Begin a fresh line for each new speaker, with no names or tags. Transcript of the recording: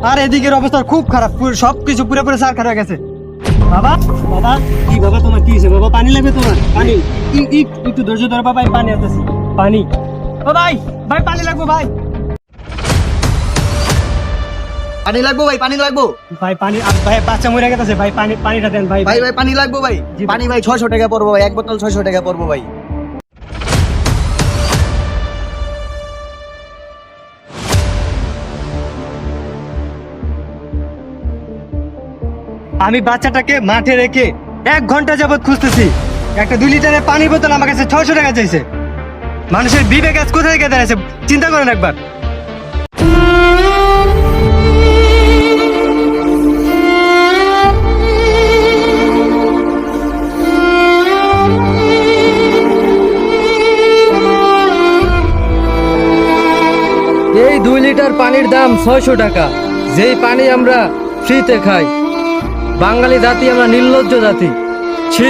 আর এদিকের অবস্থা খুব খারাপ, সবকিছু পুরোপুরি সারখার হয়ে গেছে। বাবা, বাবা, কি বাবা তোমার কি হয়েছে? বাবা পানি লাগবে তোমার? পানি একটু ধৈর্য ধরো বাবা, আমি পানি আনতেছি। পানি। ও ভাই, ভাই পানি লাগবে ভাই।
পানি লাগবো ভাই, পানি লাগবো
ভাই পানি, ভাই বাচ্চা মরে গেছে ভাই, পানিটা দেন ভাই।
ভাই, ভাই পানি লাগবো ভাই। পানি ভাই 600 টাকা পড়বো ভাই, এক বোতল 600 টাকা পড়বো ভাই।
আমি বাচ্চাটাকে মাঠে রেখে 1 ঘন্টা যাবত খুঁজতেছি, একটা 2 লিটারের পানির বোতল আমার কাছে 600 টাকা চাইছে। মানুষের বিবেক আজ কোথায় থেকে দাঁড়াচ্ছে চিন্তা করেন একবার।
এই 2 লিটার পানির দাম 600 টাকা, যেই পানি আমরা ফ্রিতে খাই। বাঙালি জাতি আমরা নির্লজ্জ জাতি, ছি।